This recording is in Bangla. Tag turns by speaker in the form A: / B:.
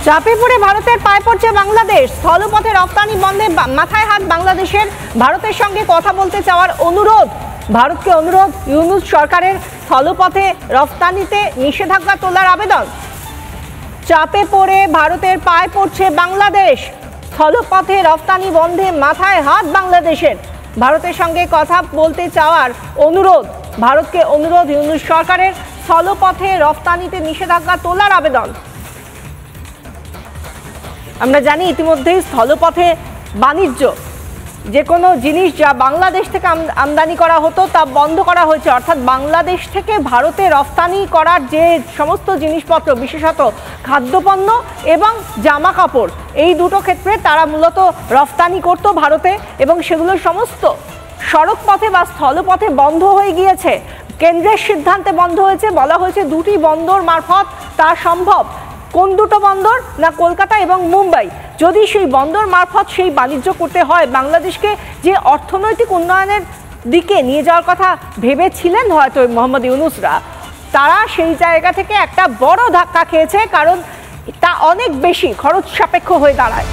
A: চাপে পড়ে ভারতের পায়ে পড়ছে বাংলাদেশ। স্থলপথে রপ্তানি বন্ধে মাথায় হাত বাংলাদেশের। ভারতের সঙ্গে কথা বলতে চাওয়ার অনুরোধ, ভারতকে অনুরোধ ইউনূস সরকারের। স্থলপথে রপ্তানিতে নিষেধাজ্ঞা তোলার আবেদন। চাপে পড়ে ভারতের পায়ে পড়ছে বাংলাদেশ। স্থলপথে রপ্তানি বন্ধে মাথায় হাত বাংলাদেশের। ভারতের সঙ্গে কথা বলতে চাওয়ার অনুরোধ, ভারতকে অনুরোধ ইউনূস সরকারের। স্থলপথে রপ্তানিতে নিষেধাজ্ঞা তোলার আবেদন। আমরা জানি ইতিমধ্যেই স্থলপথে বাণিজ্য, যে কোনো জিনিস যা বাংলাদেশ থেকে আমদানি করা হতো তা বন্ধ করা হয়েছে। অর্থাৎ বাংলাদেশ থেকে ভারতে রপ্তানি করার যে সমস্ত জিনিসপত্র, বিশেষত খাদ্যপণ্য এবং জামা কাপড়, এই দুটো ক্ষেত্রে তারা মূলত রপ্তানি করত ভারতে, এবং সেগুলো সমস্ত সড়ক পথে বা স্থলপথে বন্ধ হয়ে গিয়েছে। কেন্দ্রের সিদ্ধান্তে বন্ধ হয়েছে। বলা হয়েছে দুটি বন্দর মারফত তা সম্ভব। কোন দুটো বন্দর? না, কলকাতা এবং মুম্বাই। যদি সেই বন্দর মারফত সেই বাণিজ্য করতে হয়, বাংলাদেশকে যে অর্থনৈতিক উন্নয়নের দিকে নিয়ে যাওয়ার কথা ভেবেছিলেন হয়তো মোহাম্মদ ইউনূসরা, তারা সেই জায়গা থেকে একটা বড় ধাক্কা খেয়েছে, কারণ তা অনেক বেশি খরচ সাপেক্ষ হয়ে দাঁড়ায়।